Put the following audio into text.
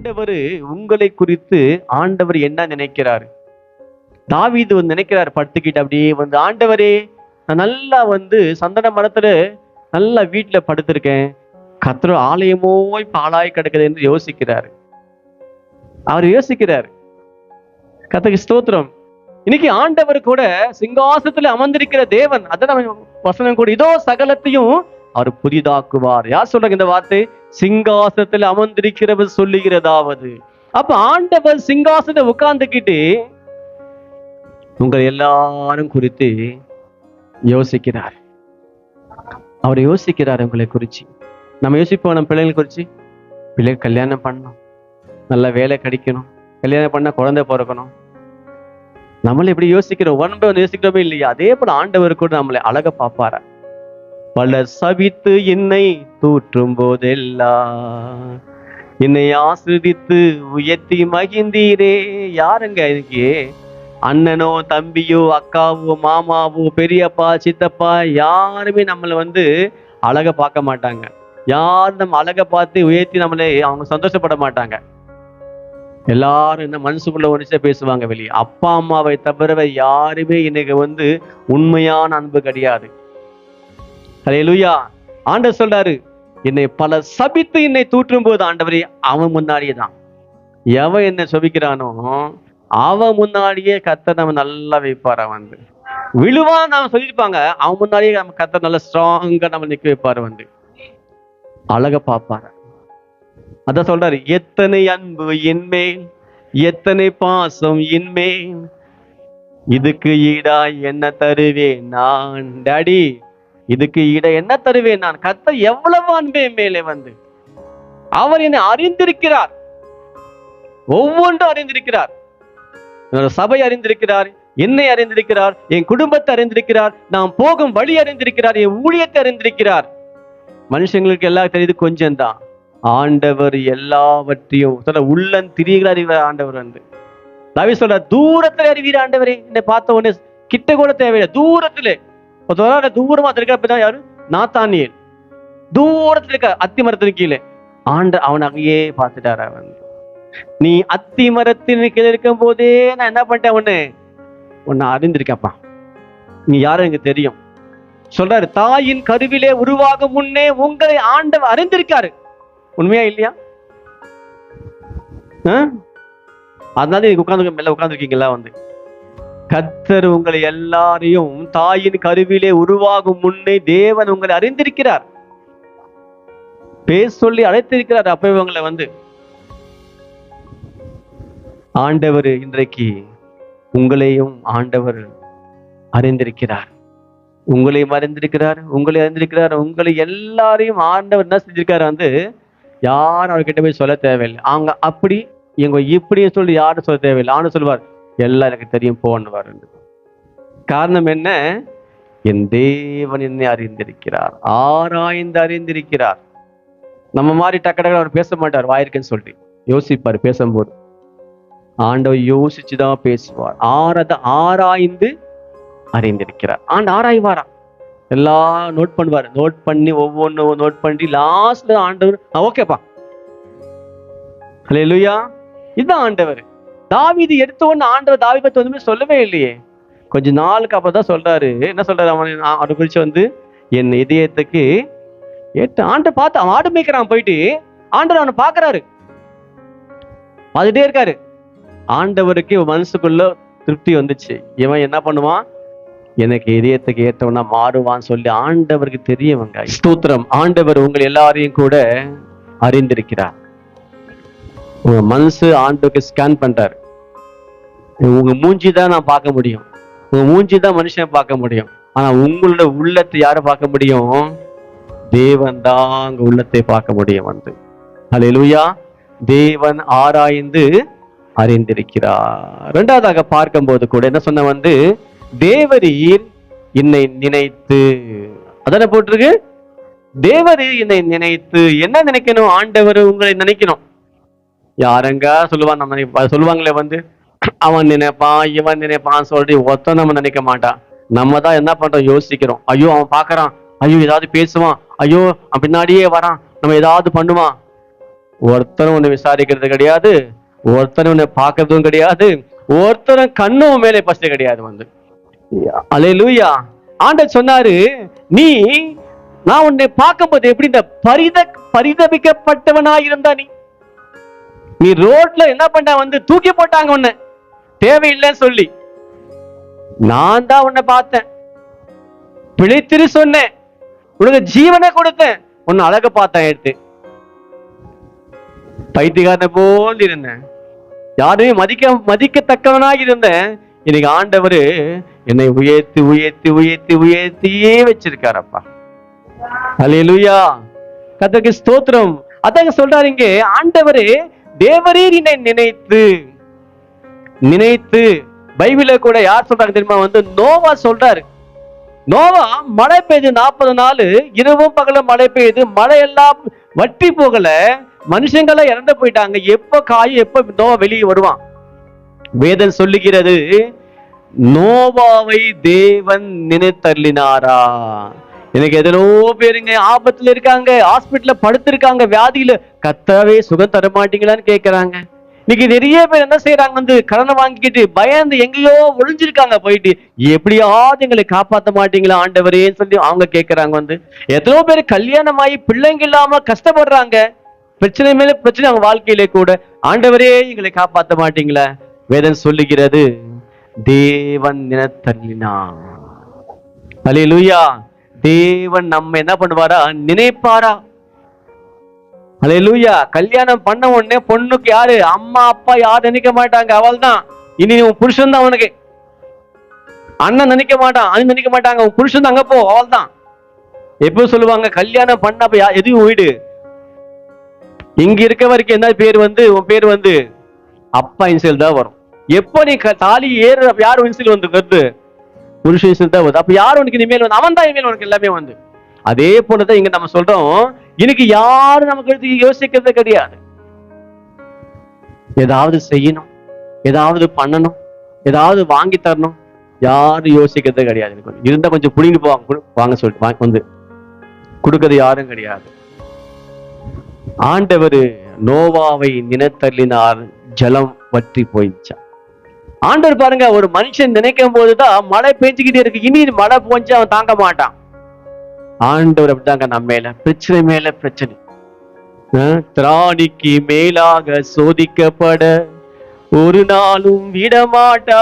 ஆண்டவர் உங்களை குறித்து ஆண்டவர் என்ன நினைக்கிறாரு? தாவீது நினைக்கிறார், படுத்துக்கிட்டு அப்படியே ஆண்டவரே, நான் நல்லா சந்தன மரத்துல நல்லா வீட்டுல படுத்திருக்கேன், கர்த்தர் ஆலயமோ பாழாய் கிடக்குது என்று யோசிக்கிறாரு. அவர் யோசிக்கிறாரு. கர்த்தருக்கு ஸ்தோத்திரம். இன்னைக்கு ஆண்டவர் கூட சிங்காசனத்துல அமர்ந்திருக்கிற தேவன். அதான் வசனம் கூட, இதோ சகலத்தையும் அவர் புதிதாக்குவார். யார் சொல்றாங்க இந்த வார்த்தை? சிங்காசனத்துல அமர்ந்திருக்கிறவர் சொல்லுகிறதாவது. அப்ப ஆண்டவர் சிங்காசனத்தை உட்கார்ந்துக்கிட்டு உங்கள் எல்லாரும் குறித்து யோசிக்கிறார். அவர் யோசிக்கிறார் உங்களை குறிச்சு. நம்ம யோசிப்போம் நம்ம பிள்ளைகளை குறிச்சு. பிள்ளைகள் கல்யாணம் பண்ணணும், நல்ல வேலை கிடைக்கணும், கல்யாணம் பண்ண குழந்தை பிறக்கணும். நம்மள எப்படி யோசிக்கிறோம்? யோசிக்கிறோமே இல்லையா? அதே போல ஆண்டவர் கூட நம்மளை அழக பார்ப்பாரா? பலர் சபித்து என்னை தூற்றும் போதெல்லாம் என்னை ஆசிரித்து உயர்த்தி மகிழ்ந்தீரே. யாருங்க இன்னைக்கு? அண்ணனோ தம்பியோ அக்காவோ மாமாவோ பெரியப்பா சித்தப்பா யாருமே நம்மளை அழக பார்க்க மாட்டாங்க. யாரும் நம்ம அழக பார்த்து உயர்த்தி நம்மளை அவங்க சந்தோஷப்பட மாட்டாங்க. எல்லாரும் இந்த மனசுக்குள்ள ஒன்றிச்சா பேசுவாங்க வெளியே. அப்பா அம்மாவை தவிர யாருமே இன்னைக்கு உண்மையான அன்பு கிடையாது. ஹல்லேலூயா. ஆண்டவர் சொல்றாரு, என்னை பல சபித்து என்னை தூற்றும் போது ஆண்டவரே, அவன் முன்னாடியே தான். எவன் என்ன சபிக்கிறானோ அவன் முன்னாடியே கர்த்தர் நம்ம நல்லா வைப்பார. விழுவான் நாம சொல்லிருப்பாங்க, அவன் முன்னாடியே நம்ம கர்த்தர் நல்லா ஸ்ட்ராங்கா நம்ம நிக்க வைப்பாரு. அழக பார்ப்பாரு. அதான் சொல்றாரு, எத்தனை அன்பு என்மேல், எத்தனை பாசம் என்மேல், இதுக்கு ஈடா என்ன தருவேன் நான். டாடி, இதுக்கு ஈட என்ன தருவேன் நான்? கர்த்தர் எவ்வளவு அன்பே மேலே அவர் என்னை அறிந்திருக்கிறார், ஒவ்வொன்றும் அறிந்திருக்கிறார். என்னோட சபை அறிந்திருக்கிறார், என்னை அறிந்திருக்கிறார், என் குடும்பத்தை அறிந்திருக்கிறார், நாம் போகும் வழி அறிந்திருக்கிறார், என் ஊழியத்தை அறிந்திருக்கிறார். மனுஷங்களுக்கு எல்லாம் தெரியுது கொஞ்சம் தான். ஆண்டவர் எல்லாவற்றையும் சொல்ல உள்ளன் திரிகிற அறிவார் ஆண்டவர். தாவீது சொல்ற, தூரத்துல அறிவீர் ஆண்டவரே. என்னை பார்த்த உடனே கிட்ட கூட தேவையில்லை, தூரத்துல தூரமா இருக்க. யாரு? நாத்தானியேல் தூரத்துல இருக்க அத்தி மரத்தின் கீழே. அவன் அங்கேயே பார்த்துட்டார. நீ அத்தி மரத்தின் கீழே இருக்கும் போதே நான் என்ன பண்ணிட்டேன், உன்னை அறிந்திருக்கப்பா, நீ யாரும் எனக்கு தெரியும். சொல்றாரு, தாயின் கருவிலே உருவாகும் முன்னே உங்களை ஆண்டவர் அறிந்திருக்காரு. உண்மையா இல்லையா? அதனால உட்கார்ந்துருக்கீங்களா? கர்த்தர் உங்களை எல்லாரையும் தாயின் கருவிலே உருவாகும் முன்னே தேவன் உங்களை அறிந்திருக்கிறார், பேர் சொல்லி அழைத்திருக்கிறார். அப்ப இவங்களை ஆண்டவர் இன்றைக்கு உங்களையும் ஆண்டவர் அறிந்திருக்கிறார். உங்களையும் அறிந்திருக்கிறார், உங்களை அறிந்திருக்கிறார். உங்களை எல்லாரையும் ஆண்டவர் என்ன செஞ்சிருக்காரு? யாரும் அவர்கிட்ட போய் சொல்ல தேவையில்லை. அவங்க அப்படி இவங்க இப்படின்னு சொல்லி யாரும் சொல்ல தேவையில்லை. ஆண்டு சொல்வார், எல்லாம் எனக்கு தெரியும் போன்னுவார். காரணம் என்ன? என் தேவன் என்னை அறிந்திருக்கிறார், ஆராய்ந்து அறிந்திருக்கிறார். நம்ம மாதிரி டக்கு அவர் பேச மாட்டார், வாயிருக்குன்னு சொல்லி யோசிப்பார். பேசும்போது ஆண்டவர் யோசிச்சுதான் பேசுவார். ஆராய்ந்து அறிந்திருக்கிறார். ஆராய்வாரா? எல்லாம் நோட் பண்ணுவார். நோட் பண்ணி ஒவ்வொன்றும் நோட் பண்ணி லாஸ்ட்ல ஆண்டவர் ஓகேப்பா. ஹல்லேலூயா. இதுதான் ஆண்டவர். தாவீது எடுத்த உடனே ஆண்டவர் தாவீதை பத்தி ஒண்ணுமே சொல்லவே இல்லையே. கொஞ்ச நாளுக்கு அப்புறம் தான் சொல்றாரு. என்ன சொல்றாரு? அவனை குறிச்சு என் இதயத்துக்கு ஏற்ற ஆண்டவர் பார்த்து அவன் ஆடு மேய்க்கிறான். போயிட்டு ஆண்டவர் அவனை பாக்குறாரு, பார்த்துட்டே இருக்காரு. ஆண்டவருக்கு மனசுக்குள்ள திருப்தி வந்துச்சு. இவன் என்ன பண்ணுவான்? எனக்கு இதயத்துக்கு ஏற்றவனா மாறுவான்னு சொல்லி ஆண்டவருக்கு தெரியவங்க. ஸ்தோத்திரம். ஆண்டவர் உங்கள் எல்லாரையும் கூட அறிந்திருக்கிறார். உங்க மனசு ஆண்டவருக்கு ஸ்கேன் பண்றாரு. உங்க மூஞ்சி தான் நான் பார்க்க முடியும், உங்க மூஞ்சி தான் மனுஷன் பார்க்க முடியும். ஆனா உங்களோட உள்ளத்தை யாரை பார்க்க முடியும்? தேவன் தான் உங்க உள்ளத்தை பார்க்க முடியும். ஹல்லேலூயா. தேவன் ஆராய்ந்து அறிந்திருக்கிறார். இரண்டாவதாக பார்க்கும்போது கூட என்ன சொன்ன? தேவரீர் என்னை நினைத்து, அதான போட்டிருக்கு. தேவரீர் என்னை நினைத்து. என்ன நினைக்கணும்? ஆண்டவர் உங்களை நினைக்கணும். யாரங்க சொல்லுவான்? நம்ம சொல்லுவாங்களே அவன் நினைப்பான் இவன் நினைப்பான் சொல்லி ஒருத்தன் நம்ம நினைக்க மாட்டான். நம்ம தான் என்ன பண்றோம்? யோசிக்கிறோம். ஐயோ அவன் பாக்குறான், ஐயோ ஏதாவது பேசுவான், ஐயோ அவன் பின்னாடியே வரான், நம்ம ஏதாவது பண்ணுவான். ஒருத்தரும் உன்னை விசாரிக்கிறது கிடையாது, ஒருத்தரும் உன்னை பார்க்கறதும் கிடையாது, ஒருத்தரும் கண்ணும் மேலே பசங்க கிடையாது வந்து. அல்லேலூயா. ஆண்டவர் சொன்னாரு, நீ நான் உன்னை பார்க்கும்போது எப்படி இந்த பரிதபிக்கப்பட்டவனாய் இருந்தா நீ ரோட்ல என்ன பண்ண வந்து தூக்கி போட்டாங்க உன்னை தேவையில்லைன்னு சொல்லி. நான் தான் உன்னை பார்த்தேன், பிழைத்திரு சொன்னேன், உனக்கு ஜீவனை கொடுத்தேன், உன்னை அழக பார்த்தேன் எடுத்து. பைத்தியக்காரனை போல் இருந்தேன், யாருமே மதிக்கத்தக்கவனாக இருந்தேன். இன்னைக்கு ஆண்டவர் என்னை உயர்த்தி உயர்த்தி உயர்த்தி உயர்த்தியே வச்சிருக்காரப்பா. அல்லேலூயா. கர்த்தருக்கு ஸ்தோத்திரம். அதாங்க சொல்றாரு இங்க ஆண்டவரே, தேவரீர் என்னை நினைத்து நினைத்து. பைபிள்ல கூட யார் சொல்றாங்க தெரியுமா வந்து நோவா சொல்றாரு. நோவா மழை பெய்து 40 நாள் இரவும் பகலும் மழை பெய்து, மழை எல்லாம் வற்றி போகல, மனுஷங்கள இறந்து போயிட்டாங்க. எப்ப காயும் எப்ப நோவா வெளியே வருவான்? வேதம் சொல்லுகிறது, நோவாவை தேவன் நினைத்தள்ளினாரா. எனக்கு எதனோ பேருங்க ஆபத்துல இருக்காங்க, ஹாஸ்பிட்டல்ல படுத்திருக்காங்க, வியாதியில, கர்த்தாவே சுகம் தர மாட்டீங்களான்னு கேட்கிறாங்க. இன்னைக்கு நிறைய பேர் என்ன செய்யறாங்க வந்து கடனை வாங்கிக்கிட்டு பயந்து எங்கேயோ ஒளிஞ்சிருக்காங்க, போயிட்டு எப்படியாவது எங்களை காப்பாற்ற மாட்டீங்களா ஆண்டவரேன்னு சொல்லி அவங்க கேட்கறாங்க வந்து. எத்தனோ பேர் கல்யாணமாயி பிள்ளைங்க இல்லாம கஷ்டப்படுறாங்க, பிரச்சனை மேல பிரச்சனை அவங்க வாழ்க்கையிலே கூட. ஆண்டவரே எங்களை காப்பாற்ற மாட்டீங்களா? வேதம் சொல்லுகிறது, தேவன் நினைத்தள்ளினான். அல்லேலூயா. தேவன் நம்ம என்ன பண்ணுவாரா? நினைப்பாரா? அல்லேலூயா. கல்யாணம் பண்ண உடனே பொண்ணுக்கு யாரு? அம்மா அப்பா யாரும் நினைக்க மாட்டாங்க, அவள் தான் இனி உன் புருஷன் தான். உனக்கு அண்ணன் நினைக்க மாட்டான், அண்ணன் நினைக்க மாட்டாங்க, உன் புருஷன் தான், அங்க போ, அவள் தான். எப்போ சொல்லுவாங்க கல்யாணம் பண்ண எதுவும் வீடு இங்க இருக்க வரைக்கும் என்ன பேர் வந்து உன் பேர் வந்து அப்பா இன்சியல் தான் வரும். எப்போ நீ தாலி ஏறு யார் இன்சியல் வந்து கருத்து? புருஷ இன்சியல் தான் வருது. அப்ப யார் உனக்கு இனிமேல் வந்து? அவன் தான் இனிமேல் உனக்கு எல்லாமே வந்து. அதே போலதான் இங்க நம்ம சொல்றோம், இன்னைக்கு யாரும் நமக்கு யோசிக்கிறது கிடையாது. ஏதாவது செய்யணும், ஏதாவது பண்ணணும், ஏதாவது வாங்கி தரணும், யாரும் யோசிக்கிறது கிடையாது. இருந்தா கொஞ்சம் புடிங்கிட்டு போவாங்க, வாங்க சொல்லிட்டு வந்து கொடுக்கறது யாரும் கிடையாது. ஆண்டவர் நோவாவை நினைத்தள்ளினார், ஜலம் வற்றி போயிடுச்சா. ஆண்டவர் பாருங்க, ஒரு மனுஷன் நினைக்கும் போதுதான் மழை பெஞ்சுக்கிட்டே இருக்கு, இனி மழை போஞ்சு அவன் தாங்க மாட்டான். ஆண்டவர் அப்படிதாங்க நம்ம மேல பிரச்சனை மேல பிரச்சனை. திராணிக்கு மேலாக சோதிக்கப்பட ஒரு நாளும் விடமாட்டா.